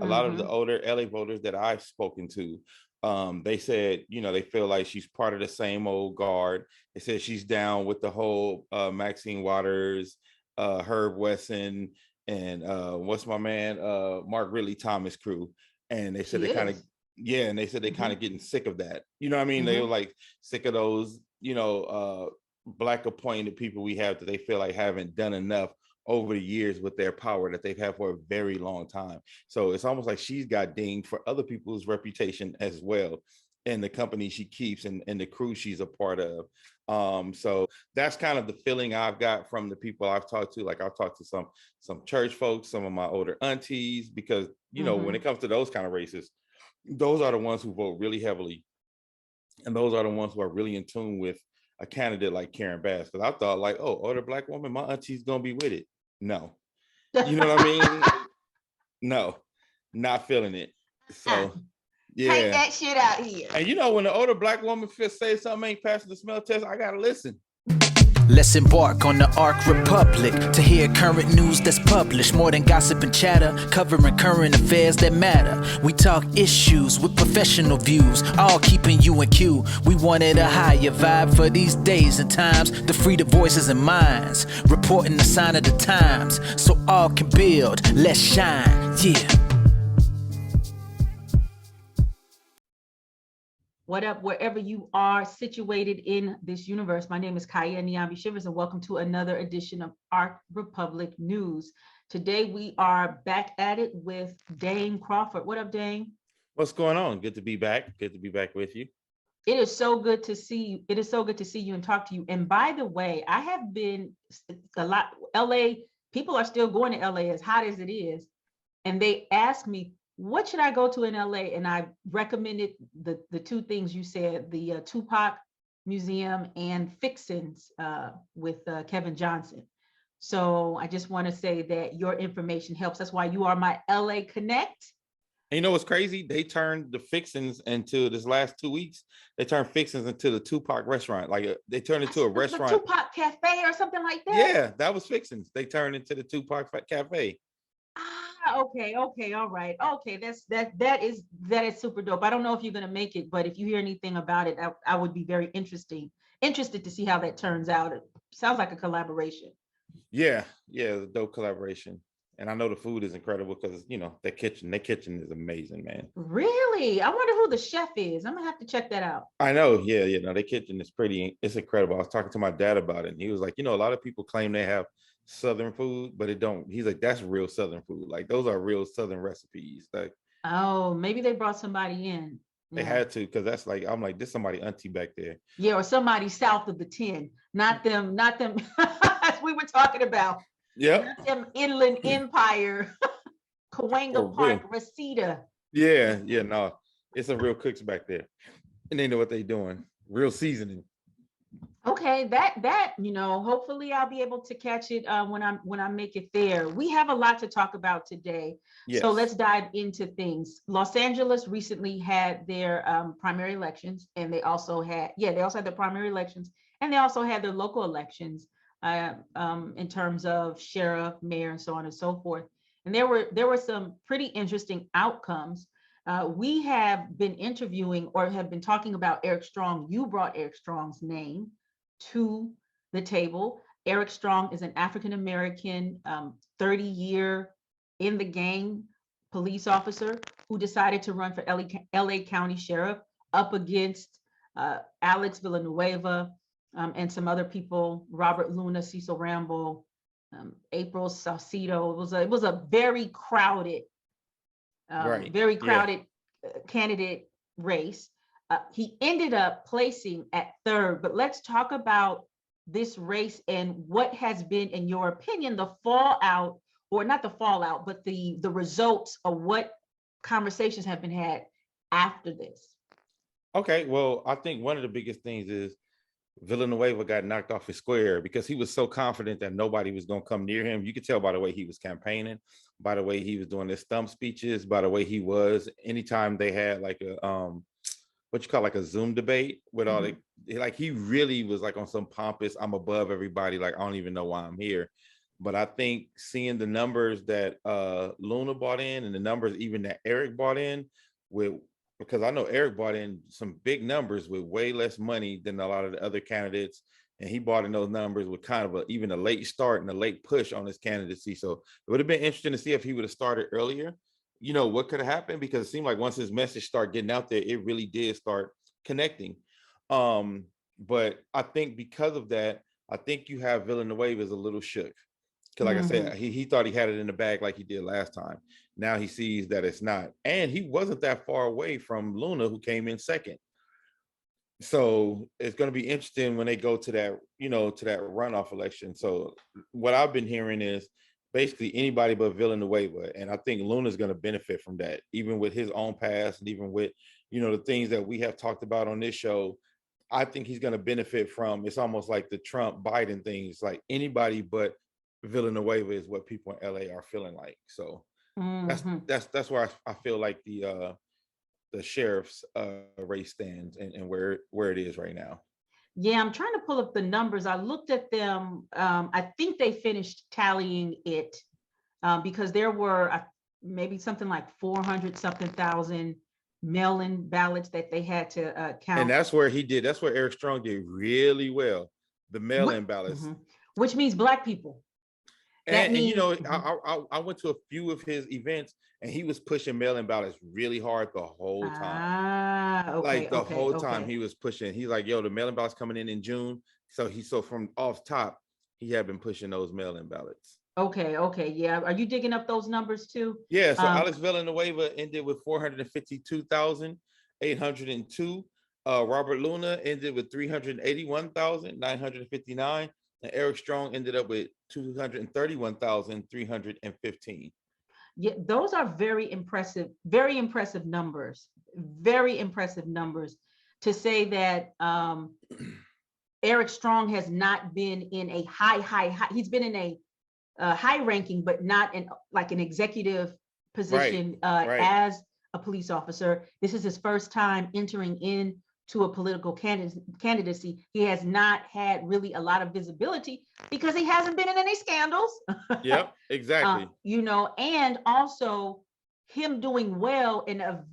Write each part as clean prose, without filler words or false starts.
a lot of the older LA voters that I've spoken to, they said, they feel like she's part of the same old guard. They said she's down with the whole Maxine Waters, Herb Wesson, and what's my man, Mark Ridley Thomas crew. And they said She they kind of, is. yeah, and they said they kind of getting sick of that. You know what I mean? They were like sick of those, Black appointed people we have that they feel like haven't done enough over the years with their power that they've had for a very long time. So it's almost like she's got dinged for other people's reputation as well, and the company she keeps and the crew she's a part of. So that's kind of the feeling I've got from the people I've talked to. Like I've talked to some church folks, some of my older aunties, because when it comes to those kind of races, those are the ones who vote really heavily, and those are the ones who are really in tune with a candidate like Karen Bass. Because I thought like, oh, older Black woman, my auntie's gonna be with it. No, you know what I mean? No, not feeling it. So Take yeah. that shit out here. And when the older Black woman says something ain't passing the smell test, I gotta listen. Let's embark on the Ark Republic to hear current news that's published. More than gossip and chatter, covering current affairs that matter. We talk issues with professional views, all keeping you in queue. We wanted a higher vibe for these days and times, to free the voices and minds, reporting the sign of the times, so all can build, let's shine, yeah. What up, wherever you are situated in this universe? My name is Kaya Niambi Shivers, and welcome to another edition of Ark Republic News. Today, we are back at it with Dame Crawford. What up, Dame? What's going on? Good to be back. Good to be back with you. It is so good to see you. It is so good to see you and talk to you. And by the way, I have been a lot, LA, people are still going to LA as hot as it is. And they ask me, what should I go to in LA? And I recommended the two things you said, the Tupac Museum and Fixins with Kevin Johnson. So I just want to say that your information helps. That's why you are my LA Connect. And you know what's crazy? They turned the Fixins into, this last 2 weeks, they turned Fixins into the Tupac restaurant. Like they turned into a restaurant. The Tupac Cafe or something like that? Yeah, that was Fixins. They turned into the Tupac Cafe. Okay, all right. Okay, that is super dope. I don't know if you're gonna make it, but if you hear anything about it, I would be very interested to see how that turns out. It sounds like a collaboration. Yeah, dope collaboration. And I know the food is incredible because their kitchen is amazing, man. Really? I wonder who the chef is. I'm gonna have to check that out. I know, yeah, no, their kitchen is it's incredible. I was talking to my dad about it, and he was like, a lot of people claim they have Southern food, but it don't. He's like, that's real Southern food. Like those are real Southern recipes. Like, oh, maybe they brought somebody in. They had to, because that's like, I'm like, this somebody auntie back there. Yeah, or somebody south of the 10. Not them as we were talking about. Yeah. Not them Inland Empire, Cahuenga Park, Reseda. Yeah, no. It's some real cooks back there. And they know what they're doing. Real seasoning. Okay, that hopefully I'll be able to catch it when I make it there. We have a lot to talk about today, yes. So let's dive into things. Los Angeles recently had their primary elections, and they also had their primary elections, and they also had their local elections in terms of sheriff, mayor, and so on and so forth. And there were some pretty interesting outcomes. We have been interviewing or have been talking about Eric Strong. You brought Eric Strong's name to the table. Eric Strong is an African-American, 30-year in the game police officer who decided to run for LA County Sheriff up against Alex Villanueva and some other people, Robert Luna, Cecil Rambo, April Saucedo. It was a very crowded candidate race. He ended up placing at third, but let's talk about this race and what has been, in your opinion, the fallout, or not the fallout, but the results of what conversations have been had after this. Okay, well, I think one of the biggest things is Villanueva got knocked off his square because he was so confident that nobody was going to come near him. You could tell by the way he was campaigning, by the way he was doing his stump speeches, by the way he was. Anytime they had like a like a Zoom debate with all the, like he really was like on some pompous, I'm above everybody, like I don't even know why I'm here. But I think seeing the numbers that Luna bought in and the numbers even that Eric bought in with, because I know Eric bought in some big numbers with way less money than a lot of the other candidates. And he bought in those numbers with kind of even a late start and a late push on his candidacy. So it would have been interesting to see if he would have started earlier, what could have happened, because it seemed like once his message started getting out there, it really did start connecting. But I think because of that, I think you have Villanueva is a little shook. Because like I said, he thought he had it in the bag like he did last time. Now he sees that it's not. And he wasn't that far away from Luna, who came in second. So it's going to be interesting when they go to that, to that runoff election. So what I've been hearing is basically anybody but Villanueva. And I think Luna's going to benefit from that, even with his own past and even with, the things that we have talked about on this show. I think he's going to benefit from, it's almost like the Trump-Biden things, like anybody but Villanueva is what people in LA are feeling like. So that's where I feel like the sheriff's race stands and where it is right now. Yeah, I'm trying to pull up the numbers. I looked at them. I think they finished tallying it because there were maybe something like 400 something thousand mail-in ballots that they had to count. And that's where Eric Strong did really well, the mail-in ballots. Which means Black people. And I went to a few of his events and he was pushing mail-in ballots really hard the whole time. Whole time he was pushing. He's like, yo, the mail-in ballots coming in June. So from off top, he had been pushing those mail-in ballots. Okay. Yeah. Are you digging up those numbers too? Yeah. So Alex Villanueva ended with 452,802. Robert Luna ended with 381,959. And Eric Strong ended up with 231,315. Yeah, those are very impressive numbers. Very impressive numbers to say that Eric Strong has not been in a high. He's been in a high ranking, but not in like an executive position as a police officer. This is his first time entering in to a political candidacy. He has not had really a lot of visibility because he hasn't been in any scandals. Yep, exactly. And also him doing well in a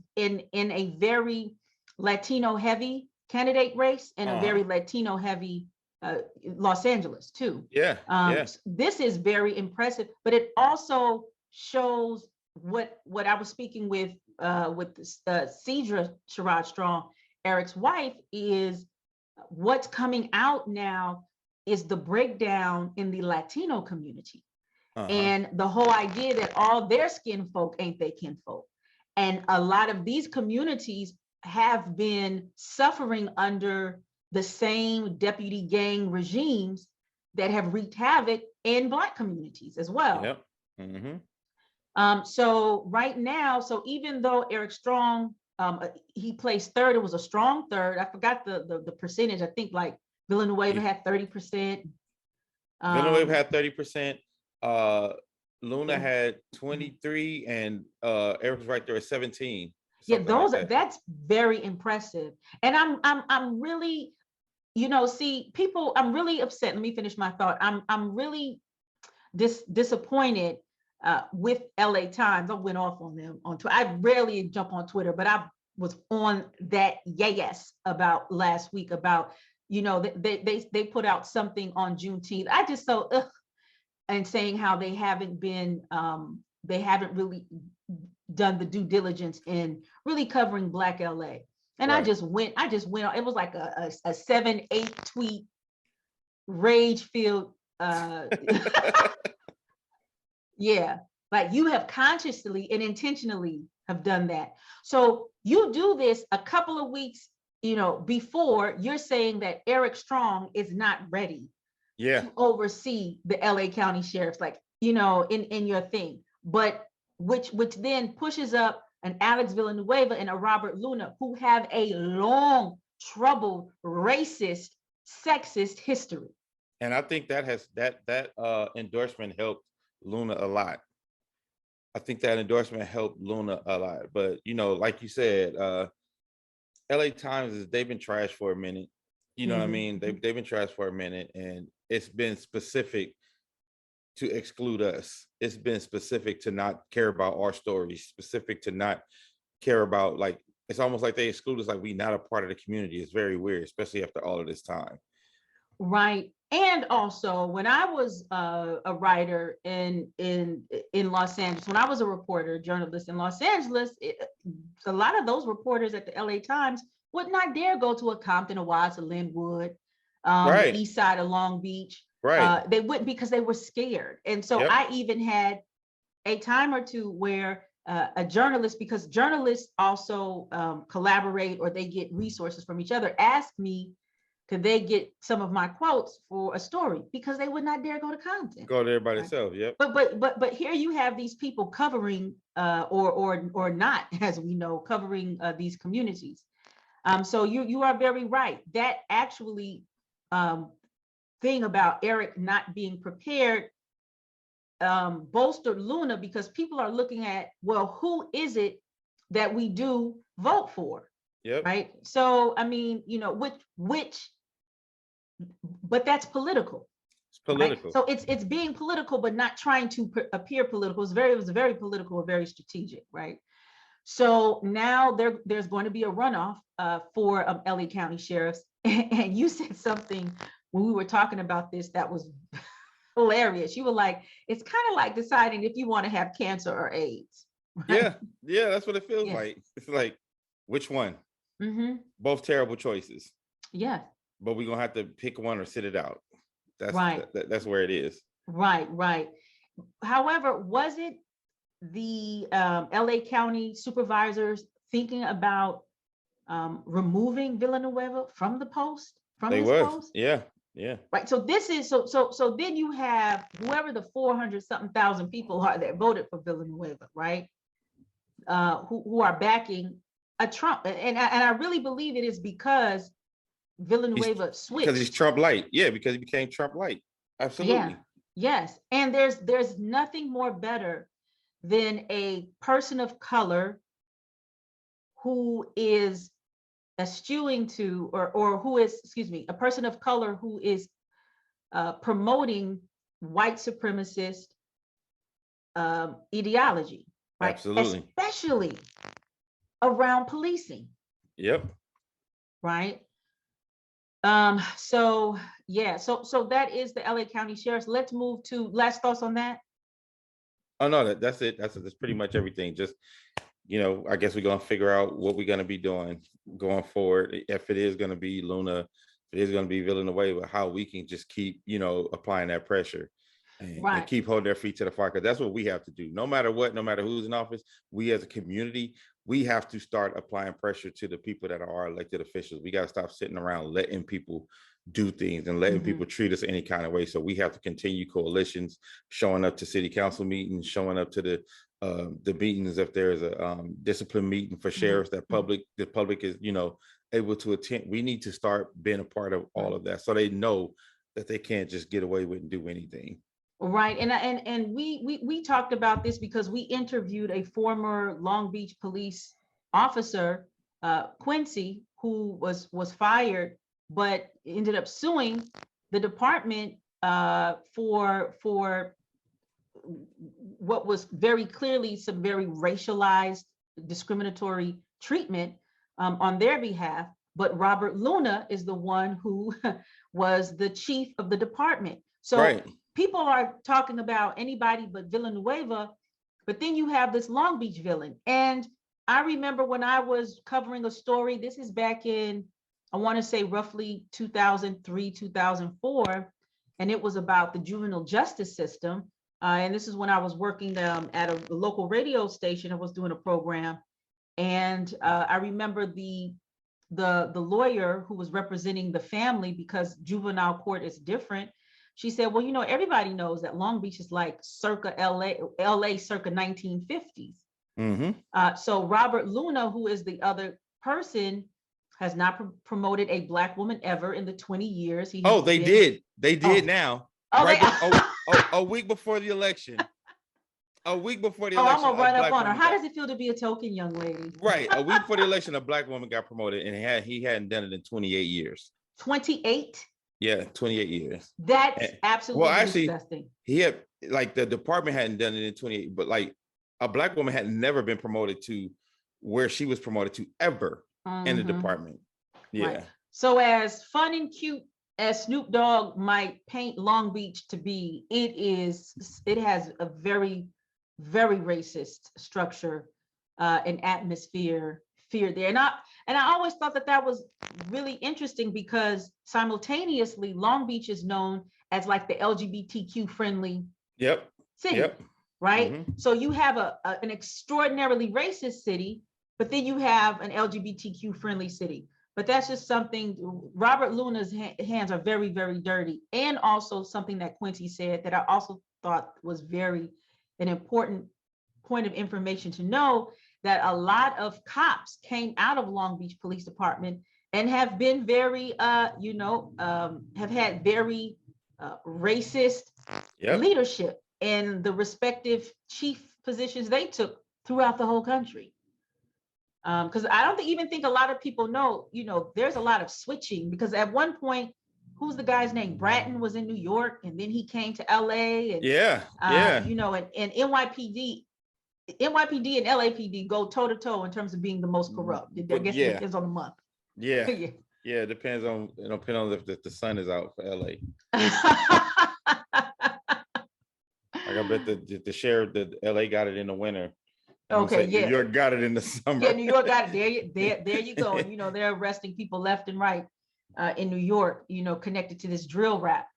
very Latino heavy candidate race and a very Latino heavy Los Angeles too. Yeah. This is very impressive, but it also shows what I was speaking with Cedra Sherrod Strong, Eric's wife, is what's coming out now is the breakdown in the Latino community. And the whole idea that all their skin folk ain't they kinfolk. And a lot of these communities have been suffering under the same deputy gang regimes that have wreaked havoc in Black communities as well. Yep. So right now, even though Eric Strong, he placed third, it was a strong third. I forgot the percentage. I think like Villanueva had 30%. Villanueva had 30%. Luna had 23, and Eric was right there at 17. Yeah, that's very impressive. And I'm really, people, I'm really upset. Let me finish my thought. I'm really disappointed with LA Times. I went off on them on Twitter. I rarely jump on Twitter, but I was on that yes about last week about, they put out something on Juneteenth. I just and saying how they haven't really done the due diligence in really covering Black LA. And I just went, it was like a 7-8 tweet rage filled, yeah, like you have consciously and intentionally have done that. So you do this a couple of weeks, before you're saying that Eric Strong is not ready to oversee the LA County Sheriffs, like, in your thing, but which then pushes up an Alex Villanueva and a Robert Luna, who have a long, troubled, racist, sexist history. And I think that endorsement helped Luna a lot. But like you said, LA Times they've been trashed for a minute. You know what I mean? They've been trashed for a minute, and it's been specific to exclude us. It's been specific to not care about our stories, specific to not care about, like, it's almost like they exclude us, like we not a part of the community. It's very weird, especially after all of this time. Right. And also, when I was a writer in Los Angeles, when I was a reporter, journalist in Los Angeles, a lot of those reporters at the LA Times would not dare go to a Compton, a Watts, a Linwood, the east side of Long Beach. Right. They wouldn't, because they were scared. And so I even had a time or two where a journalist, because journalists also collaborate or they get resources from each other, asked me, could they get some of my quotes for a story, because they would not dare go to Compton. Go there by themselves. Yep. But here you have these people covering or not, as we know, covering these communities. So you are very right. That actually thing about Eric not being prepared bolstered Luna, because people are looking at, well, who is it that we do vote for? Yep. Right. So I mean, but that's political. It's political. Right? So it's being political, but not trying to appear political. It was very political and very strategic, right? So now there's going to be a runoff for LA County sheriffs. And you said something when we were talking about this that was hilarious. You were like, it's kind of like deciding if you want to have cancer or AIDS. Right? Yeah, that's what it feels like. It's like, which one? Mm-hmm. Both terrible choices. Yeah. But we're gonna have to pick one or sit it out. That's right. That's where it is. Right. However, was it the LA County supervisors thinking about removing Villanueva from the post? Post? Yeah. Right. So this is so then you have whoever the 400-something-thousand people are that voted for Villanueva, right? Who are backing a Trump, and I really believe it is because Villanueva switched. Because he's Trump light. Yeah, because he became Trump light. Absolutely. Yeah. Yes. And there's nothing more better than a person of color who is eschewing to, or who is, a person of color who is promoting white supremacist ideology, right? Absolutely. Especially around policing. Yep. Right. So that is the LA County Sheriff's. Let's move to last thoughts on that. Oh no, that's it. That's pretty much everything. Just, I guess we're gonna figure out what we're gonna be doing going forward. If it is gonna be Luna, if it is gonna be Villanueva, how we can just keep, applying that pressure and keep holding their feet to the fire. Because that's what we have to do. No matter what, no matter who's in office, we as a community, we have to start applying pressure to the people that are our elected officials. We got to stop sitting around letting people do things and letting people treat us any kind of way. So we have to continue coalitions, showing up to city council meetings, showing up to the meetings. If there's a discipline meeting for sheriffs that the public is, able to attend, we need to start being a part of all of that, so they know that they can't just get away with and do anything. Right. And we talked about this because we interviewed a former Long Beach police officer, Quincy, who was fired, but ended up suing the department for what was very clearly some very racialized, discriminatory treatment on their behalf. But Robert Luna is the one who was the chief of the department. So people are talking about anybody but Villanueva, but then you have this Long Beach villain. And I remember when I was covering a story, this is back in, I want to say roughly 2003, 2004, and it was about the juvenile justice system. And this is when I was working at a local radio station. I was doing a program. And I remember the lawyer who was representing the family, because juvenile court is different. She said, well, everybody knows that Long Beach is like circa LA circa 1950s. So Robert Luna, who is the other person, has not promoted a Black woman ever in the 20 years. They did now. A week before the election. A week before the election. I'm gonna run up on her. How does it feel to be a token young lady? Right. A week before the election, a Black woman got promoted, and he hadn't done it in 28 years. 28? Yeah, 28 years. That's absolutely disgusting. He had like the department hadn't done it in 28, but like a Black woman had never been promoted to where she was promoted to ever in the department. Yeah. Right. So as fun and cute as Snoop Dogg might paint Long Beach to be, it has a very, very racist structure and atmosphere fear there. And I always thought that was really interesting because simultaneously Long Beach is known as like the LGBTQ friendly city, right? So you have an extraordinarily racist city, but then you have an LGBTQ friendly city. But that's just something, Robert Luna's hands are very, very dirty. And also something that Quincy said that I also thought was an important point of information to know, that a lot of cops came out of Long Beach Police Department and have been very, have had very racist leadership in the respective chief positions they took throughout the whole country. Because I don't even think a lot of people know, there's a lot of switching, because at one point, who's the guy's name? Bratton was in New York, and then he came to LA. And, and NYPD and LAPD go toe to toe in terms of being the most corrupt. I guess it depends on the month. Yeah. It depends on, if the sun is out for LA. Like I bet the sheriff, the LA got it in the winter. Okay, New York got it in the summer. Yeah, New York got it. There you go. And they're arresting people left and right in New York, connected to this drill rap.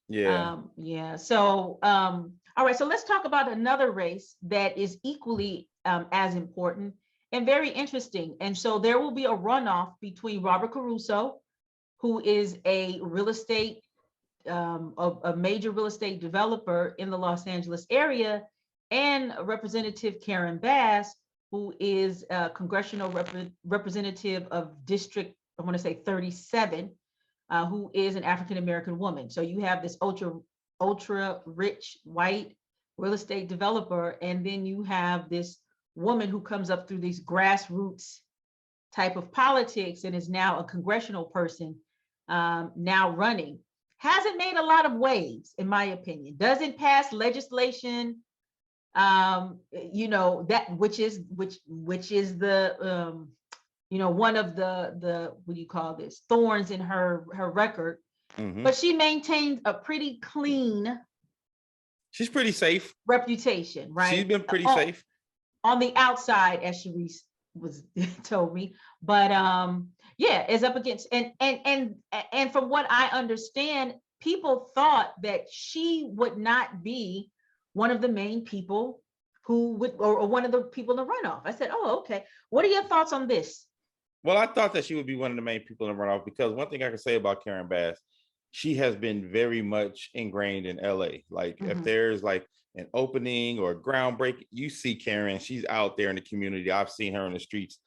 Yeah. So, all right. So let's talk about another race that is equally as important and very interesting. And so there will be a runoff between Robert Caruso, who is a real estate, a major real estate developer in the Los Angeles area, and Representative Karen Bass, who is a congressional representative of District, I want to say 37, who is an African-American woman. So you have this ultra rich white real estate developer, and then you have this woman who comes up through these grassroots type of politics and is now a congressional person, now running. Hasn't made a lot of waves, in my opinion. Doesn't pass legislation, that which is the one of the what do you call this, thorns in her record. But she maintains a pretty clean, she's pretty safe reputation, right? She's been pretty safe on the outside, as Sharice was told me. But is up against, and from what I understand, people thought that she would not be one of the main people who would, or one of the people in the runoff. I said, oh, okay. What are your thoughts on this? Well, I thought that she would be one of the main people in the runoff, because one thing I can say about Karen Bass, she has been very much ingrained in LA. Like if there's like an opening or a groundbreaking, you see Karen, she's out there in the community. I've seen her on the streets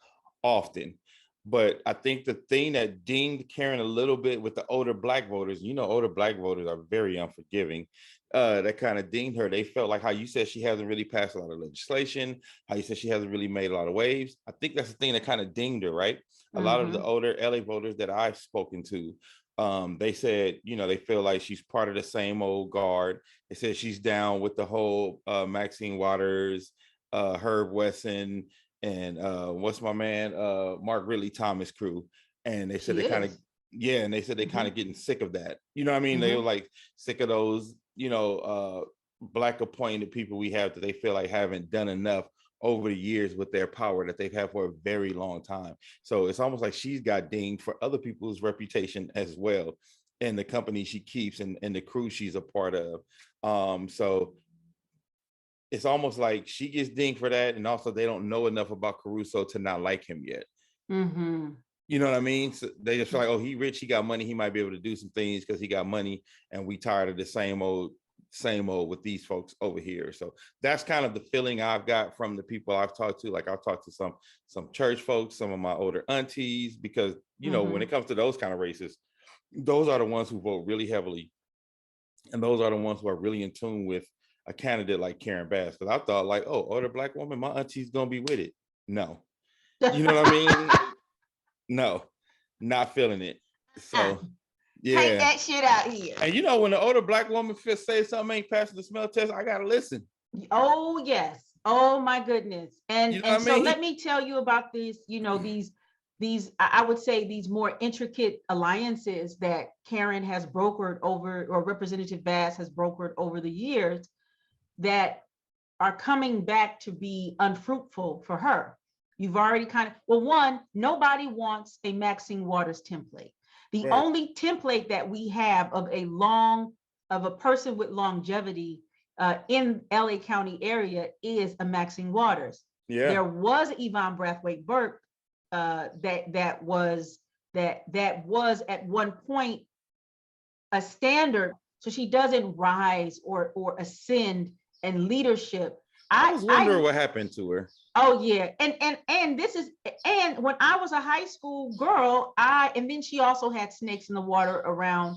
often. But I think the thing that dinged Karen a little bit with the older Black voters, older Black voters are very unforgiving. That kind of dinged her. They felt like how you said she hasn't really passed a lot of legislation, how you said she hasn't really made a lot of waves. I think that's the thing that kind of dinged her, right? A lot of the older LA voters that I've spoken to, they said, they feel like she's part of the same old guard. They said she's down with the whole Maxine Waters, Herb Wesson, and what's my man, Mark Ridley Thomas crew. And they said and they said they kind of getting sick of that. They were like sick of those, Black appointed people we have that they feel like haven't done enough over the years with their power that they've had for a very long time. So it's almost like she's got dinged for other people's reputation as well, and the company she keeps and the crew she's a part of. So it's almost like she gets dinged for that, and also they don't know enough about Caruso to not like him yet. You know what I mean? So they just feel like, oh, he rich, he got money, he might be able to do some things because he got money, and we tired of the same old with these folks over here. So that's kind of the feeling I've got from the people I've talked to. Like I've talked to some church folks, some of my older aunties, because when it comes to those kind of races, those are the ones who vote really heavily, and those are the ones who are really in tune with a candidate like Karen Bass. Because I thought like, oh, older Black woman, my auntie's gonna be with it. No, you know what I mean? No, not feeling it. So Take that shit out here. And you know, when the older black woman says something ain't passing the smell test, I gotta listen. Oh yes. Oh my goodness. And you know so let me tell you about these, these I would say these more intricate alliances that Karen has brokered over, or Representative Bass has brokered over the years, that are coming back to be unfruitful for her. You've already one, nobody wants a Maxine Waters template. The only template that we have of a person with longevity in LA County area is a Maxine Waters. There was Yvonne Brathwaite Burke that was at one point a standard, so she doesn't rise or ascend in leadership. I was wondering what happened to her. Oh yeah, and this is, and when I was a high school girl, and then she also had snakes in the water around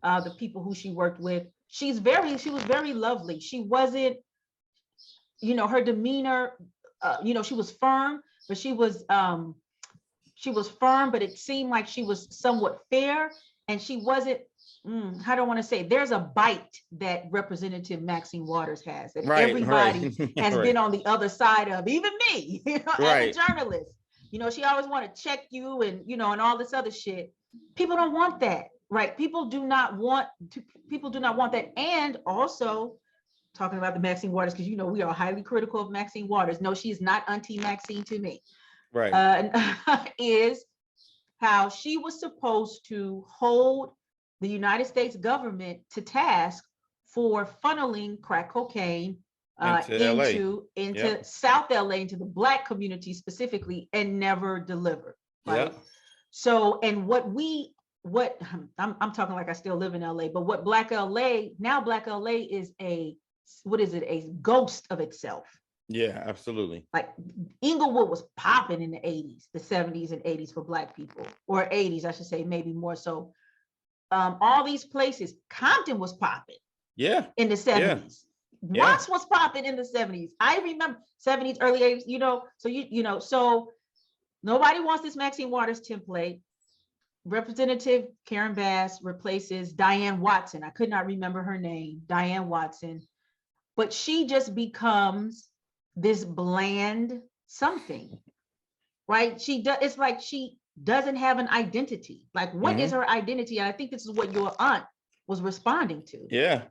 the people who she worked with. She was very lovely. She wasn't, her demeanor, she was firm, but she was firm, but it seemed like she was somewhat fair, and she wasn't, how do I want to say, there's a bite that Representative Maxine Waters has, that everybody has been on the other side of, even me, as a journalist. She always want to check you and, and all this other shit. People don't want that, right? People do not want that. And also, talking about the Maxine Waters, because, we are highly critical of Maxine Waters. No, she's not Auntie Maxine to me. Is how she was supposed to hold the United States government to task for funneling crack cocaine into South LA, into the Black community specifically, and never delivered. Right. So, and I'm talking like I still live in LA, but what Black LA is a ghost of itself. Yeah, absolutely. Like Inglewood was popping in the 80s, the 70s and 80s for Black people, or 80s, I should say, maybe more so. All these places, Compton was popping. In the 70s. Watts was popping in the 70s. I remember 70s, early 80s, so nobody wants this Maxine Waters template. Representative Karen Bass replaces Diane Watson. I could not remember her name, Diane Watson, but she just becomes this bland something, right? It's like she doesn't have an identity. Like, what is her identity? And I think this is what your aunt was responding to. Yeah.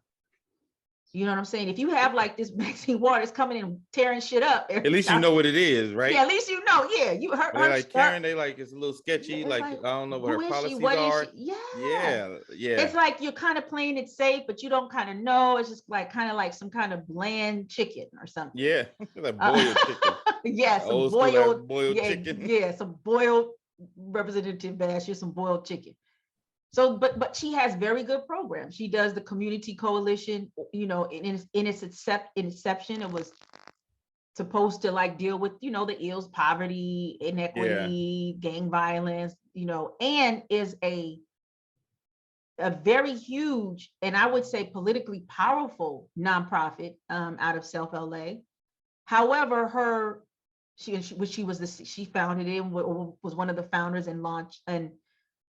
You know what I'm saying? If you have like this Maxine Waters coming in and tearing shit up, at least you know what it is, right? Yeah, at least you know. Yeah, you heard her. Like Karen, they like, it's a little sketchy. Like, I don't know what her policies are. Yeah. It's like you're kind of playing it safe, but you don't kind of know. It's just like kind of like some kind of bland chicken or something. Yeah, like boiled chicken. Yeah, some boiled chicken. Yeah, some boiled Representative Bass. You're some boiled chicken. So, but she has very good programs. She does the community coalition, in its inception, it was supposed to like deal with, the ills, poverty, inequity, gang violence, and is a very huge, and I would say politically powerful nonprofit out of South LA. However, she founded it, was one of the founders and launched and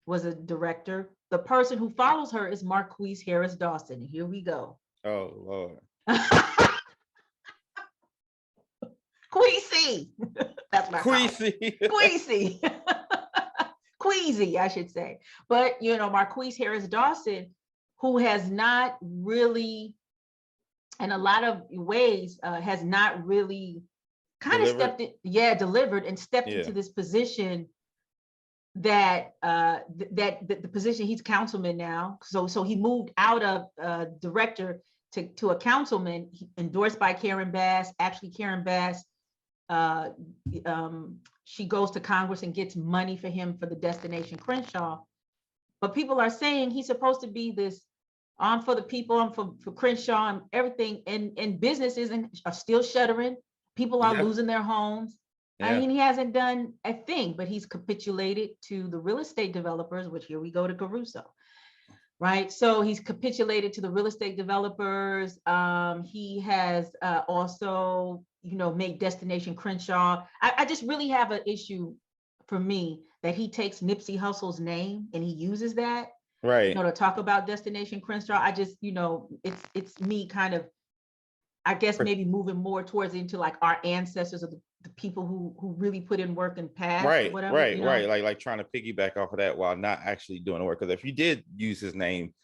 was a director. The person who follows her is Marquise Harris Dawson. And here we go. Oh, Lord. Queasy. That's my Queasy. Queasy. Queasy, I should say. But, Marquise Harris Dawson, who has not really, in a lot of ways, has not really kind of delivered and stepped into this position that the position, he's councilman now, so he moved out of director to a councilman, endorsed by Karen Bass. Actually, Karen Bass, she goes to Congress and gets money for him for the Destination Crenshaw. But people are saying he's supposed to be this for the people, for Crenshaw and everything, and businesses are still shuttering. People are losing their homes. I mean, he hasn't done a thing, but he's capitulated to the real estate developers, which here we go to Caruso, right? So he's capitulated to the real estate developers. He has also, made Destination Crenshaw. I just really have an issue for me that he takes Nipsey Hussle's name and he uses that. right, to talk about Destination Crenshaw. I just, it's me kind of, I guess maybe moving more towards into like our ancestors, or the people who really put in work and passed, right, whatever. right. Like trying to piggyback off of that while not actually doing the work. Because if you did use his name,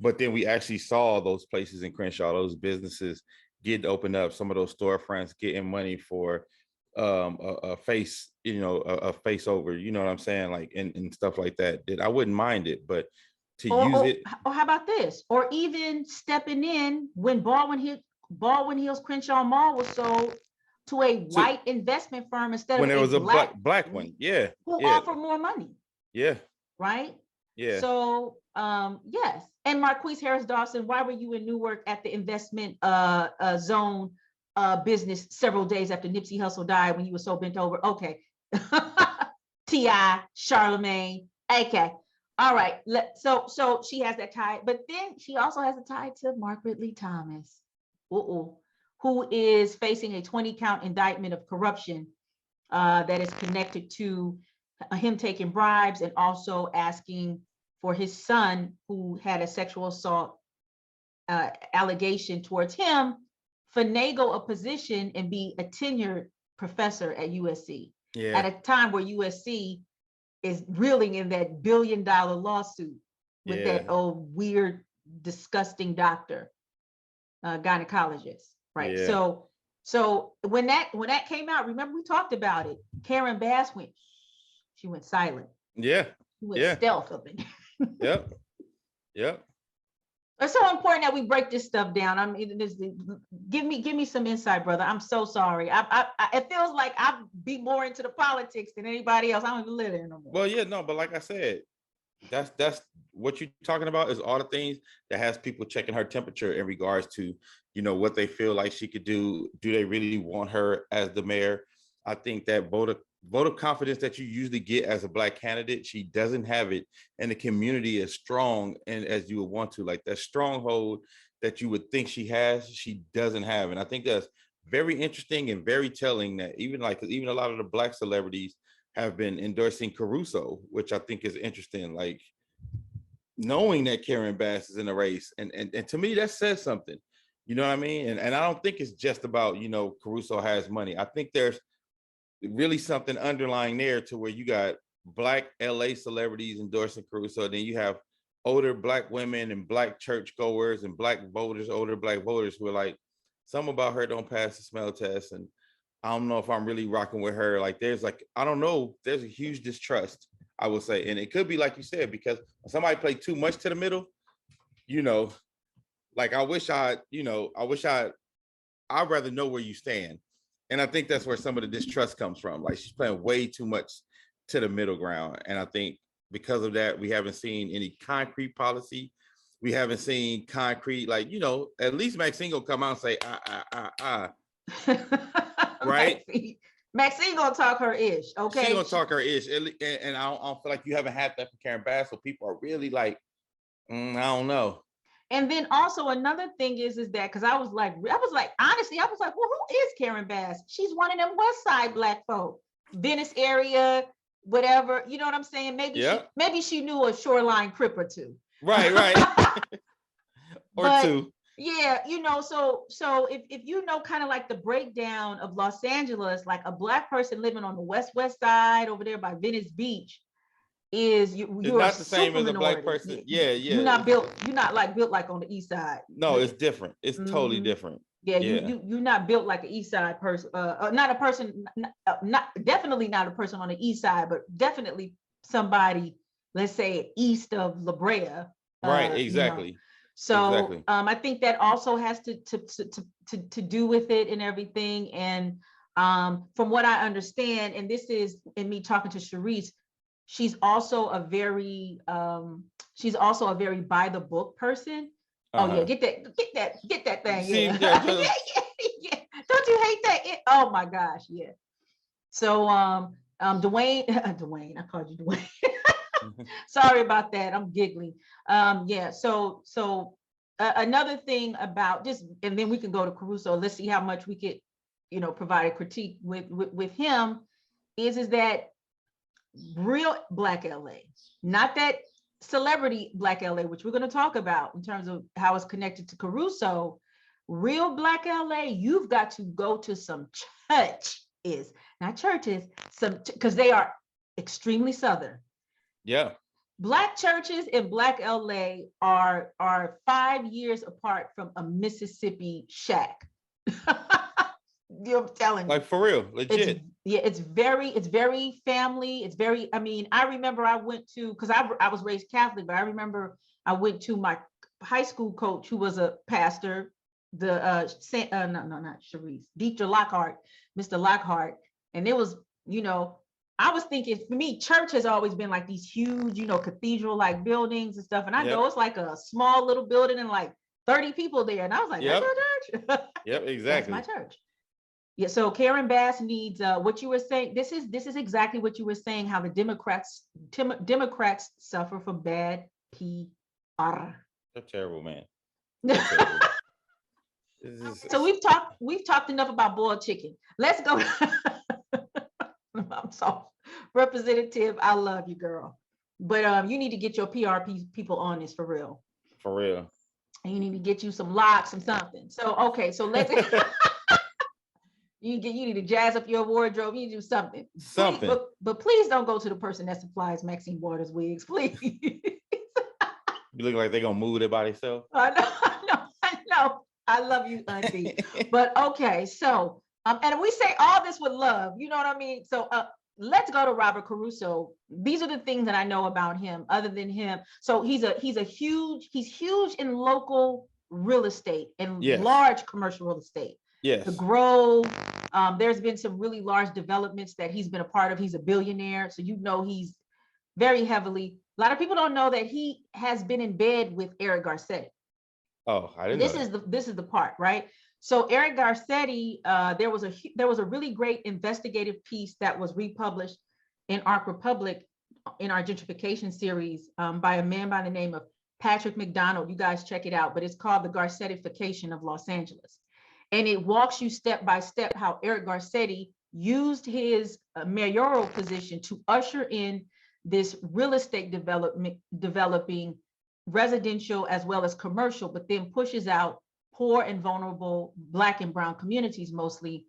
but then we actually saw those places in Crenshaw, those businesses getting opened up, some of those storefronts getting money for a face, a face over, you know what I'm saying, like and stuff like that. That I wouldn't mind it, but to use it. Or how about this? Or even stepping in when Baldwin Hills Crenshaw Mall was sold to a white investment firm instead when of it was a black one, who offered more money. Yeah. Right. Yeah. So yes. And Marquise Harris Dawson, why were you in Newark at the investment zone business several days after Nipsey Hussle died when he was so bent over? Okay. T.I., Charlemagne. Okay. All right. So she has that tie, but then she also has a tie to Margaret Lee Thomas, who is facing a 20-count indictment of corruption that is connected to him taking bribes and also asking for his son, who had a sexual assault allegation towards him, finagle a position and be a tenured professor at USC at a time where USC is reeling in that $1 billion lawsuit with that old weird, disgusting doctor, gynecologist, right? Yeah. So when that came out, remember we talked about it. Karen Bass went silent. Yeah. She went stealth up in there. Yep. It's so important that we break this stuff down. I mean, give me some insight, brother. I'm so sorry. It feels like I be more into the politics than anybody else. I don't even live there no more. Well, yeah, no, but like I said, that's what you're talking about is all the things that has people checking her temperature in regards to, what they feel like she could do. Do they really want her as the mayor? I think that vote of confidence that you usually get as a Black candidate, she doesn't have it, and the community as strong and as you would want to, like that stronghold that you would think she has, she doesn't have. And I think that's very interesting and very telling that even a lot of the Black celebrities have been endorsing Caruso, which I think is interesting, like knowing that Karen Bass is in the race. And to me, that says something, you know what I mean? And I don't think it's just about, Caruso has money. I think there's really something underlying there to where you got Black LA celebrities endorsing Caruso. Then you have older Black women and Black churchgoers and older Black voters who are like, something about her don't pass the smell test. And I don't know if I'm really rocking with her. Like, I don't know. There's a huge distrust, I would say. And it could be, like you said, because when somebody play too much to the middle, like I'd rather know where you stand. And I think that's where some of the distrust comes from. Like, she's playing way too much to the middle ground. And I think because of that, we haven't seen any concrete policy. We haven't seen concrete, like, at least Maxine will come out and say, right? Maxine gonna talk her ish, okay? She's gonna talk her ish. And I don't feel like you haven't had that from Karen Bass. So people are really like, I don't know. And then also another thing is that, because I was like, honestly, well, who is Karen Bass? She's one of them West Side Black folk, Venice area, whatever. You know what I'm saying? Maybe she knew a Shoreline Crip or two. Right. Or two. Yeah, so if kind of like the breakdown of Los Angeles, like a Black person living on the West Side over there by Venice Beach, you're not the same as a Black person. Yeah. You're not built like on the East Side. No, it's different. It's totally different. Yeah, you're not built like an East Side person. Not a person, definitely not a person on the East Side, but definitely somebody, let's say, east of La Brea. Right, exactly. So exactly. I think that also has to do with it and everything. And from what I understand, and this is in me talking to Sharice, she's also a very by the book person. Oh yeah, get that thing. Yeah. Yeah. Don't you hate that? Oh my gosh, yeah. So Dwayne, I called you Dwayne. Sorry about that. I'm giggling. Yeah. So another thing about this, and then we can go to Caruso. Let's see how much we could, provide a critique with him. Is that real Black LA? Not that celebrity Black LA, which we're going to talk about in terms of how it's connected to Caruso, real Black LA, you've got to go to some churches, not churches, because they are extremely Southern. Yeah. Black churches in Black LA are 5 years apart from a Mississippi shack. I'm telling you. Like for real, legit. It's very family. It's very, I mean, I remember I went to, because I was raised Catholic, but I remember I went to my high school coach who was a pastor, not Sharice, Dietrich Lockhart, Mr. Lockhart. And it was, I was thinking, for me, church has always been like these huge, cathedral-like buildings and stuff. And I know it's like a small little building and like 30 people there. And I was like, that's your church? Yep, exactly. That's my church. Yeah, so Karen Bass needs what you were saying. This is exactly what you were saying, how the Democrats suffer from bad PR. They're terrible, man. So we've talked enough about boiled chicken. Let's go. I'm sorry, Representative, I love you, girl, but you need to get your PR people on this for real. For real. And you need to get you some locks and something. So okay, so let's. You need to jazz up your wardrobe. You need to do something. Something. But please don't go to the person that supplies Maxine Waters wigs, please. You look like they're gonna move it by themselves. I know. I love you, Auntie. But okay, so and we say all this with love, you know what I mean? So let's go to Robert Caruso. These are the things that I know about him, other than him. So he's huge in local real estate and large commercial real estate. Yes. The Grove. There's been some really large developments that he's been a part of. He's a billionaire, so he's very heavily. A lot of people don't know that he has been in bed with Eric Garcetti. Oh, I didn't know. This is the part, right? So Eric Garcetti, there was a really great investigative piece that was republished in Arc Republic in our gentrification series by a man by the name of Patrick McDonald. You guys check it out, but it's called The Garcettification of Los Angeles. And it walks you step by step how Eric Garcetti used his mayoral position to usher in this real estate developing residential as well as commercial, but then pushes out poor and vulnerable Black and brown communities, mostly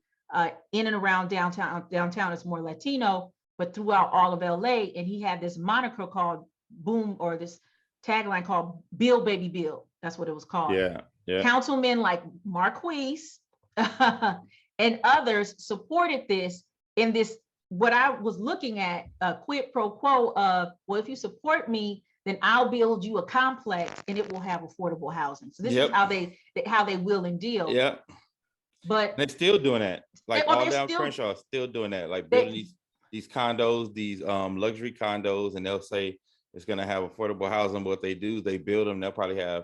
in and around downtown. Downtown is more Latino, but throughout all of LA. And he had this moniker called Boom, or this tagline called Bill Baby Bill. That's what it was called. Yeah. Councilmen like Marquise and others supported this in this, what I was looking at, quid pro quo of, well, if you support me, then I'll build you a complex and it will have affordable housing. So this is how they will and deal. Yeah. But they're still doing that. Like all down Crenshaw, still doing that. Like building these condos, these luxury condos, and they'll say it's going to have affordable housing. But what they do, they build them. They'll probably have,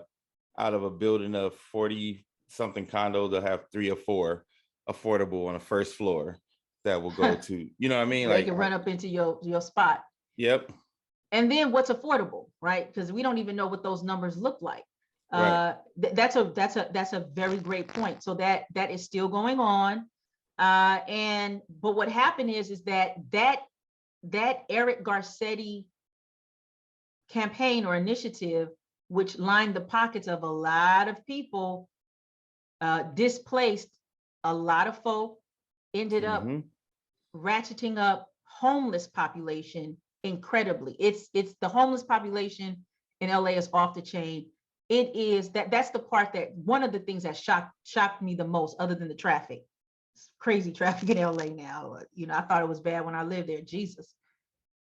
out of a building of 40 something condos, they'll have 3 or 4 affordable on the first floor that will go to, you know what I mean? They can run up into your spot. Yep. And then what's affordable, right? Because we don't even know what those numbers look like. Right. That's a very great point. So that is still going on. But what happened is that Eric Garcetti campaign or initiative, which lined the pockets of a lot of people, displaced a lot of folk, ended up ratcheting up homeless population incredibly. It's the homeless population in LA is off the chain. It is that's the part that one of the things that shocked me the most, other than the traffic. It's crazy traffic in LA now. I thought it was bad when I lived there, Jesus.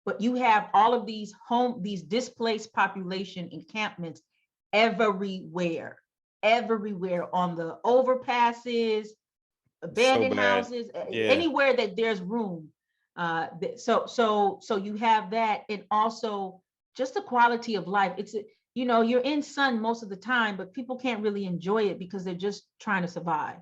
But you have all of these displaced population encampments everywhere on the overpasses, abandoned houses, anywhere that there's room. So you have that, and also just the quality of life. It's you're in sun most of the time, but people can't really enjoy it because they're just trying to survive,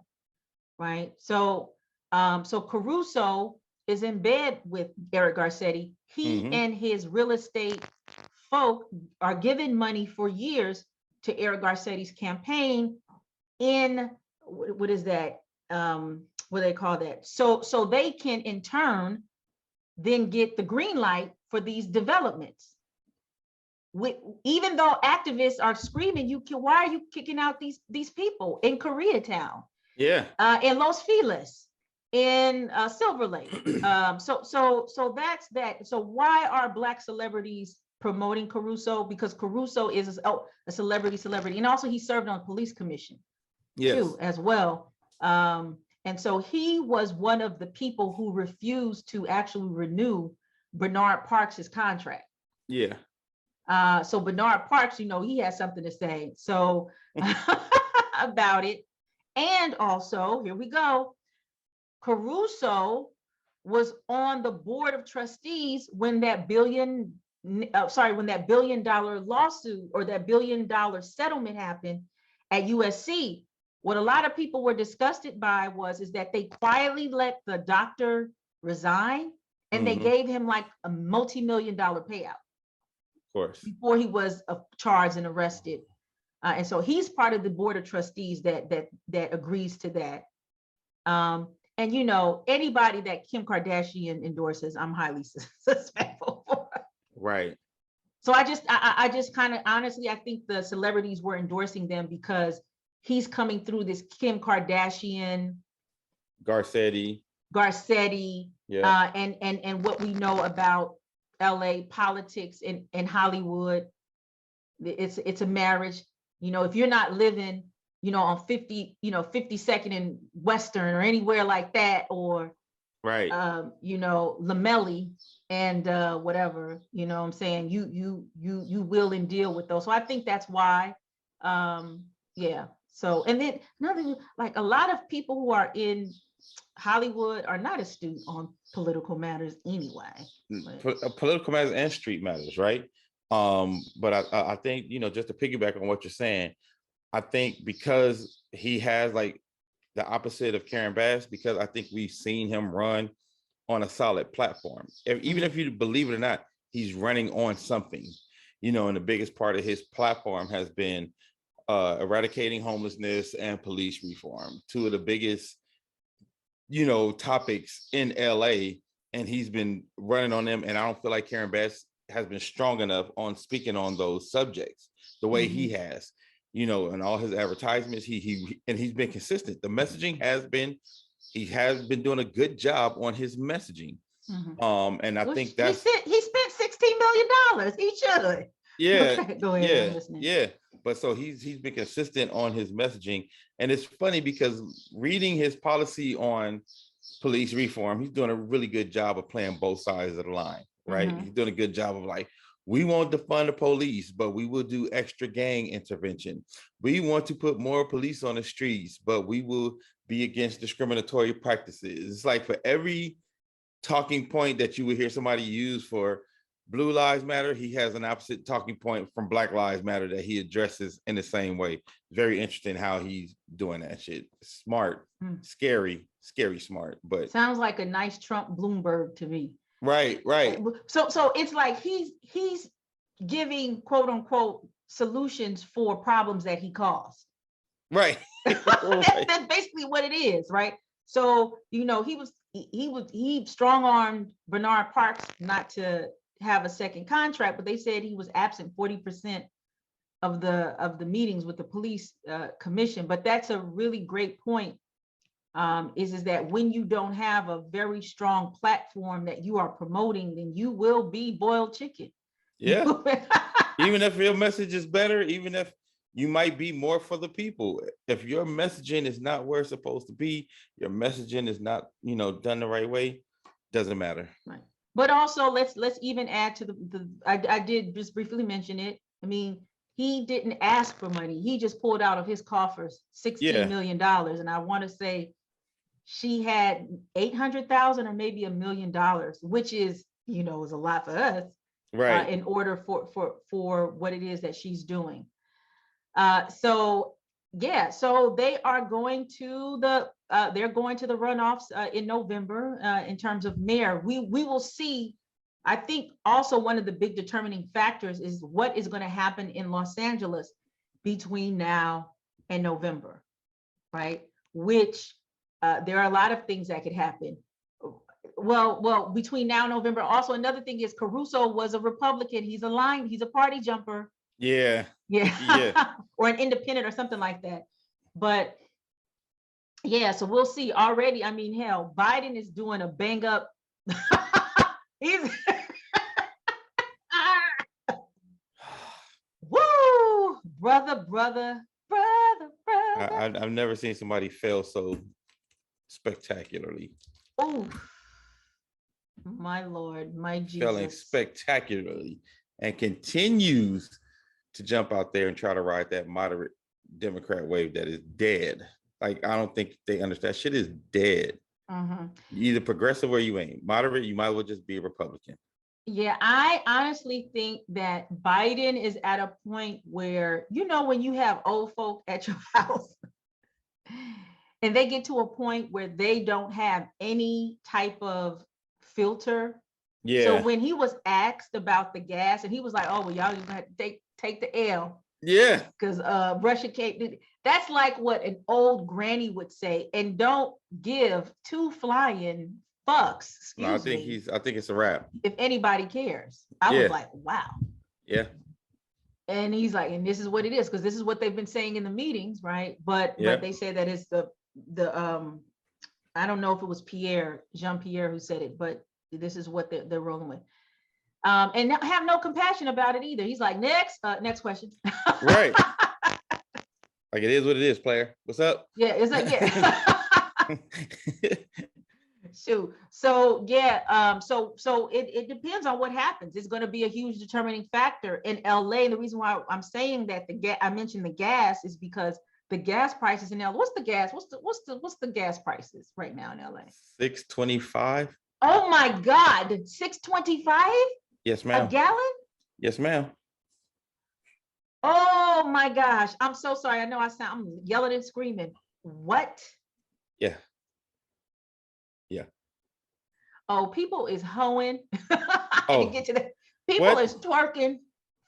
right? So Caruso is in bed with Eric Garcetti. He and his real estate folk are giving money for years to Eric Garcetti's campaign in, what is that? What do they call that? So they can in turn then get the green light for these developments. even though activists are screaming, why are you kicking out these people in Koreatown? Yeah. In Los Feliz, in Silver Lake. So that's that. So why are Black celebrities promoting Caruso? Because Caruso is a celebrity, and also he served on police commission too as well. And so he was one of the people who refused to actually renew Bernard Parks' contract. Yeah. So Bernard Parks, he has something to say so about it. And also, here we go, Caruso was on the board of trustees when that $1 billion lawsuit or that $1 billion settlement happened at USC. What a lot of people were disgusted by is that they quietly let the doctor resign, and they gave him like a multi-million-dollar payout. Of course. Before he was charged and arrested. And so he's part of the board of trustees that agrees to that. And anybody that Kim Kardashian endorses, I'm highly suspectful for. Right. So I just kind of honestly, I think the celebrities were endorsing them because he's coming through this Kim Kardashian, Garcetti, yeah. And what we know about LA politics and Hollywood, it's a marriage. If you're not living, on 52nd and Western or anywhere like that, or right, Lamelli and whatever, what I'm saying, you will and deal with those. So I think that's why, yeah. So, and then another, like a lot of people who are in Hollywood are not astute on political matters anyway. Political matters and street matters, right? But I think, just to piggyback on what you're saying, I think because he has like the opposite of Karen Bass, because I think we've seen him run on a solid platform. Even if you believe it or not, he's running on something, and the biggest part of his platform has been eradicating homelessness and police reform, two of the biggest, topics in LA, and he's been running on them. And I don't feel like Karen Bass has been strong enough on speaking on those subjects the way he has, and all his advertisements, he's been consistent. The messaging he has been doing a good job on his messaging. And I think that's he spent $16 million. He should. Yeah. Okay, go ahead. Yeah. But so he's been consistent on his messaging. And it's funny because reading his policy on police reform, he's doing a really good job of playing both sides of the line, right? He's doing a good job of like, we won't defund the police, but we will do extra gang intervention. We want to put more police on the streets, but we will be against discriminatory practices. It's like for every talking point that you would hear somebody use for Blue Lives Matter, he has an opposite talking point from Black Lives Matter that he addresses in the same way. Very interesting how he's doing that shit. Smart, scary smart, but sounds like a nice Trump-Bloomberg to me. Right. So it's like he's giving quote unquote solutions for problems that he caused. Right. That's basically what it is, right? So he strong-armed Bernard Parks not to have a second contract, but they said he was absent 40% of the meetings with the police commission. But that's a really great point. Is that when you don't have a very strong platform that you are promoting, then you will be boiled chicken. Yeah. Even if your message is better, even if you might be more for the people, if your messaging is not where it's supposed to be, your messaging is not, done the right way, doesn't matter. Right. But also let's even add to I did just briefly mention it. I mean, he didn't ask for money. He just pulled out of his coffers $16 million. And I want to say she had 800,000 or maybe $1 million, which is, is a lot for us, right? In order for what it is that she's doing. So they are going to the runoffs in November in terms of mayor. We will see. I think also one of the big determining factors is what is going to happen in Los Angeles between now and November, right? Which there are a lot of things that could happen. Well, between now and November. Also, another thing is Caruso was a Republican. He's aligned. He's a party jumper. Yeah. Or an independent or something like that. But yeah, so we'll see. Already, I mean, hell, Biden is doing a bang up. He's woo, brother. I've never seen somebody fail so spectacularly. Oh, my Lord, my Jesus. Failing spectacularly and continues to jump out there and try to ride that moderate Democrat wave that is dead. Like, I don't think they understand. That shit is dead. You either progressive or you ain't. Moderate, you might as well just be a Republican. Yeah, I honestly think that Biden is at a point where, you know, when you have old folk at your house and they get to a point where they don't have any type of filter. Yeah. So when he was asked about the gas and he was like, oh, well, y'all just have to take the L. Yeah. Because Russia can't. That's like what an old granny would say. And don't give two flying fucks. No, I think it's a wrap. If anybody cares. I was like, wow. Yeah. And he's like, and this is what it is, because this is what they've been saying in the meetings, right? But they say that it's the I don't know if it was Jean-Pierre who said it, but this is what they're rolling with. And have no compassion about it either. He's like, next question. Right. Like, it is what it is, player. What's up? Yeah, it's like, Shoot. So so it depends on what happens. It's going to be a huge determining factor in LA. And the reason why I'm saying that I mentioned the gas is because the gas prices in LA. What's the gas? What's the gas prices right now in LA? $6.25. Oh my God, $6.25? Yes, ma'am. A gallon? Yes, ma'am. Oh my gosh, I'm so sorry. I know I'm yelling and screaming. What? Yeah. Oh, people is hoeing. I didn't get to that. People is twerking.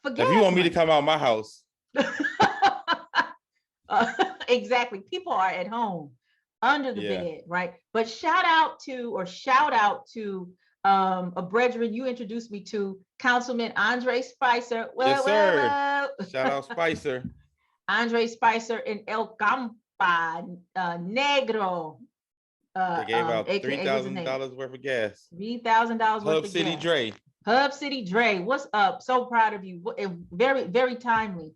If you want me to come out my house. Exactly. People are at home under the bed, right? But shout out to a brethren you introduced me to, Councilman Andre Spicer. Yes, sir. Shout out Spicer. Andre Spicer in El Campa Negro. They gave out $3,000 worth of gas. $3,000 worth of gas. Hub City Dre. Hub City Dre, what's up? So proud of you. Very, very timely.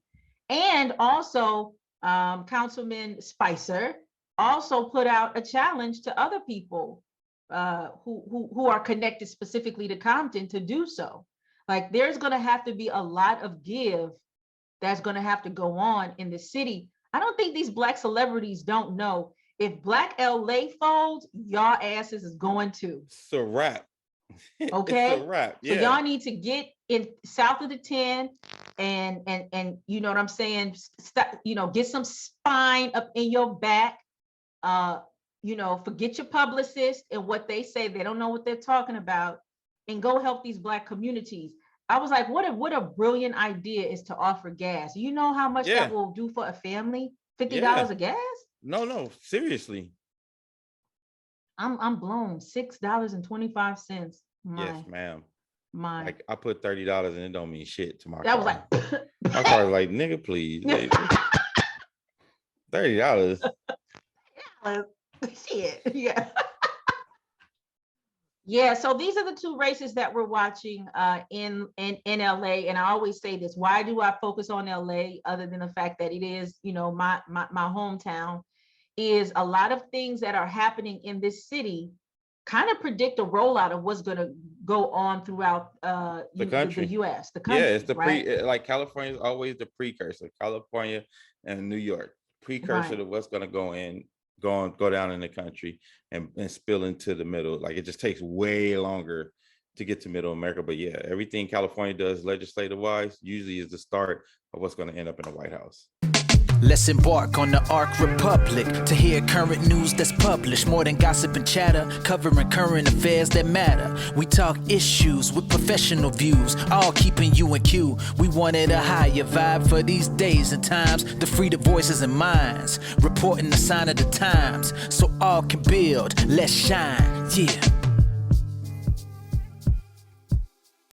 And also, Councilman Spicer also put out a challenge to other people who are connected specifically to Compton to do so. Like, there's going to have to be a lot of give that's going to have to go on in the city. I don't think these Black celebrities don't know. If Black LA folds, y'all asses is going to. It's a wrap. Okay. It's a wrap. Yeah. So y'all need to get in south of the 10 and you know what I'm saying? Get some spine up in your back. Forget your publicist and what they say. They don't know what they're talking about, and go help these Black communities. I was like, what a brilliant idea is to offer gas. You know how much that will do for a family? $50 of gas? No, seriously. I'm blown. $6.25. Yes, ma'am. Like, I put $30 and it don't mean shit to my car. That was like my car was like, nigga, please. Like, $30. Shit. Yeah. Yeah, so these are the two races that we're watching in LA. And I always say this, why do I focus on LA other than the fact that it is, my hometown, is a lot of things that are happening in this city kind of predict a rollout of what's going to go on throughout the country, the U.S. The country. Yeah, it's the like California is always the precursor. California and New York, precursor to what's going to go down in the country and spill into the middle. Like, it just takes way longer to get to middle America. But yeah, everything California does legislative wise usually is the start of what's going to end up in the White House. Let's embark on the Ark Republic to hear current news that's published. More than gossip and chatter, covering current affairs that matter. We talk issues with professional views, all keeping you in queue. We wanted a higher vibe for these days and times, to free the voices and minds, reporting the sign of the times, so all can build. Let's shine, yeah.